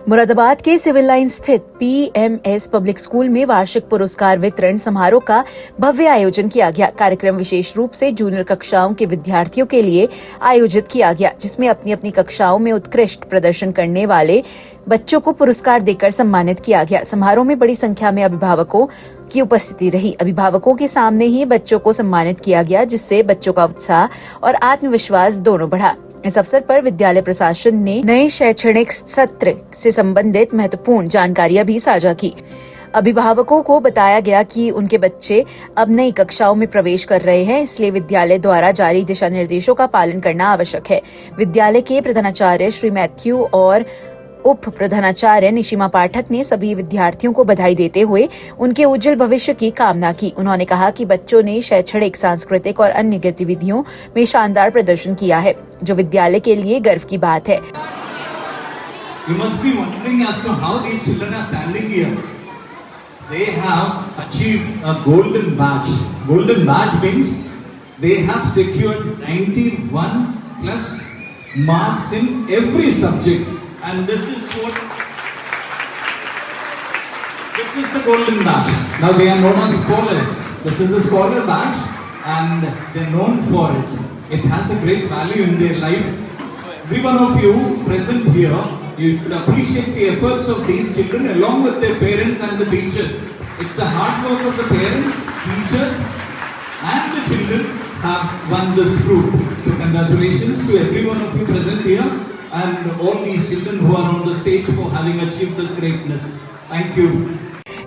मुरादाबाद के civil line स्थित PMS public school में वार्षिक पुरस्कार वितरण समारोह का भव्य आयोजन किया गया। कार्यक्रम विशेष रूप से जूनियर कक्षाओं के विद्यार्थियों के लिए आयोजित किया गया, जिसमें अपनी अपनी कक्षाओं में उत्कृष्ट प्रदर्शन करने वाले बच्चों को पुरस्कार देकर सम्मानित किया गया। समारोह में बड़ी संख्या में अभिभावकों की उपस्थिति रही। अभिभावकों के सामने ही बच्चों को सम्मानित किया गया, जिससे बच्चों का उत्साह और आत्मविश्वास दोनों बढ़ा। इस अवसर पर विद्यालय प्रशासन ने नए शैक्षणिक सत्र से संबंधित महत्वपूर्ण जानकारियां भी साझा की। अभिभावकों को बताया गया कि उनके बच्चे अब नई कक्षाओं में प्रवेश कर रहे हैं, इसलिए विद्यालय द्वारा जारी दिशा निर्देशों का पालन करना आवश्यक है। विद्यालय के प्रधानाचार्य श्री मैथ्यू और उप प्रधानाचार्य निशिमा पाठक ने सभी विद्यार्थियों को बधाई देते हुए उनके उज्जवल भविष्य की कामना की। उन्होंने कहा कि बच्चों ने शैक्षणिक, सांस्कृतिक और अन्य गतिविधियों में शानदार प्रदर्शन किया है, जो विद्यालय के लिए गर्व की बात है। You must be wondering as to how these children are standing here. They have achieved a golden badge. Golden badge means they have secured 91 plus marks in every subject. And this is the golden badge. Now they are known as scholars. This is a scholar badge and they are known for it. It has a great value in their life. So every one of you present here, you should appreciate the efforts of these children along with their parents and the teachers. It's the hard work of the parents, teachers and the children have won this fruit. So congratulations to every one of you present here and all these children who are on the stage for having achieved this greatness. Thank you.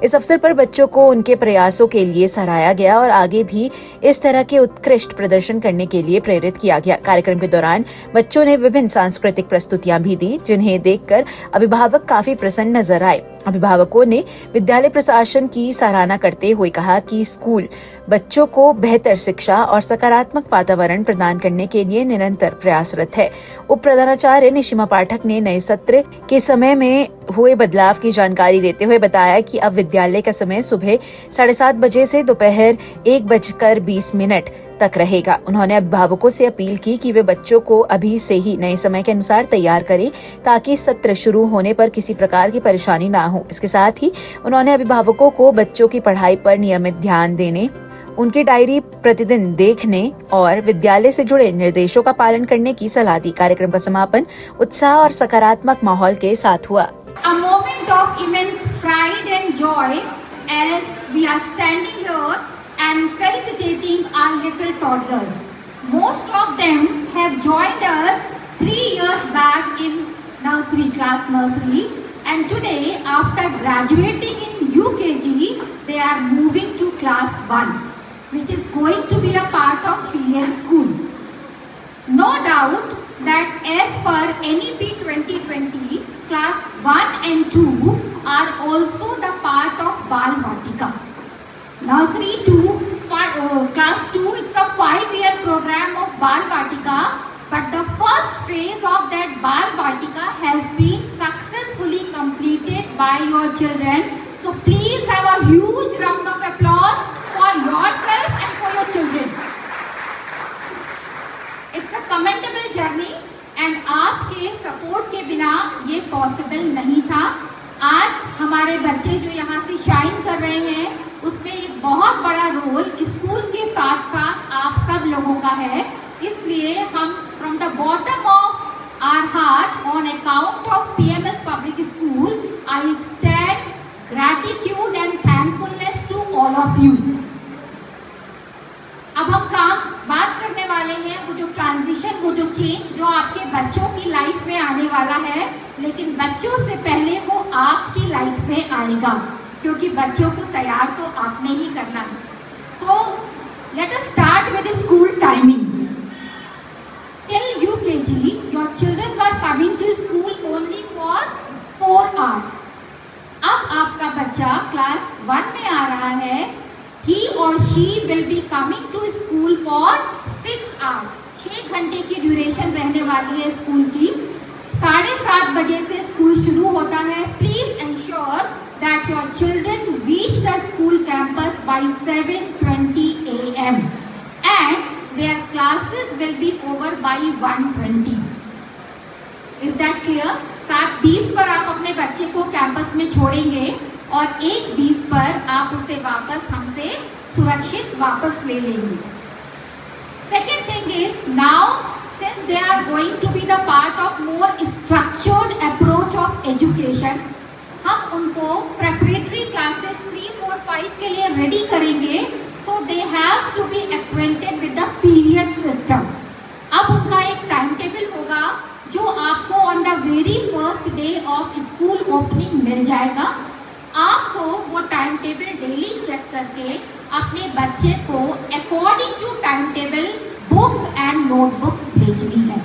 इस अवसर पर बच्चों को उनके प्रयासों के लिए सराहा गया और आगे भी इस तरह के उत्कृष्ट प्रदर्शन करने के लिए प्रेरित किया गया। कार्यक्रम के दौरान बच्चों ने विभिन्न सांस्कृतिक प्रस्तुतियां भी दी, जिन्हें देखकर अभिभावक काफी प्रसन्न नजर आए। अभिभावकों ने विद्यालय प्रशासन की सराहना करते हुए कहा कि स्कूल बच्चों को बेहतर शिक्षा और सकारात्मक वातावरण प्रदान करने के लिए निरंतर प्रयासरत है। उप प्रधानाचार्य निशिमा पाठक ने नए सत्र के समय में हुए बदलाव की जानकारी देते हुए बताया कि अब विद्यालय का समय सुबह 7:30 बजे से दोपहर 1:20 तक रहेगा। उन्होंने अभिभावकों से अपील की कि वे बच्चों को अभी से ही नए समय के अनुसार तैयार करें, ताकि सत्र शुरू होने पर किसी प्रकार की परेशानी ना हो। इसके साथ ही उन्होंने अभिभावकों को बच्चों की पढ़ाई पर नियमित ध्यान देने, उनकी डायरी प्रतिदिन देखने और विद्यालय से जुड़े निर्देशों का पालन करने की सलाह दी। कार्यक्रम का समापन उत्साह और सकारात्मक माहौल के साथ हुआ। A moment of immense pride and joy as we are standing here and felicitating our little toddlers. Most of them have joined us 3 years back in nursery, and today after graduating in UKG, they are moving to class 1, which is going to be a part of senior school. No doubt that as per NEP 2020, class 1 and 2 are also the part of Bal Vatika. Nursery to class 2, it's a 5-year program of Bal Vatika, but the first phase of that Bal Vatika has been successfully completed by your children. So please have a huge round of applause for yourself and for your children. It's a commendable journey and आपके support के बिना ये possible नहीं था। आज हमारे बच्चे जो यहाँ से शाइन कर रहे हैं, उसमें एक बहुत बड़ा रोल स्कूल के साथ साथ आप सब लोगों का है। इसलिए हम from the bottom of our heart on account of PMS public school I extend gratitude and thankfulness to all of you. अब हम बात करने वाले हैं वो जो ट्रांजिशन, वो जो चेंज जो आपके बच्चों की लाइफ में आने वाला है, लेकिन बच्चों से पहले वो आपकी लाइफ में आएगा, क्योंकि बच्चों को तैयार तो आपने ही करना है। So let us start with school timings. Till UKG your children were coming to school only for 4 hours। अब आपका बच्चा क्लास 1 में आ रहा है, he or she will be coming to school for 6 hours। 6 घंटे की ड्यूरेशन रहने वाली है स्कूल की। 7:30 बजे से स्कूल शुरू होता है। Please ensure that your children reach the school campus by 7:20 AM and their classes will be over by 1:20। Is that clear? 7 20 पर आप अपने बच्चे को कैंपस में छोड़ेंगे और 1:20 पर आप उसे वापस हमसे सुरक्षित वापस ले लेंगे। Second thing is, now since they are going to be the part of more structured approach of education, हम उनको preparatory classes 3, 4, 5 के लिए ready करेंगे, so they have to be acquainted with the period system. अब उनका एक time table होगा जो आपको on the very first day of school opening मिल जाएगा। आपको वो टाइम टेबल डेली चेक करके अपने बच्चे को according to time table books and notebooks भेजनी है।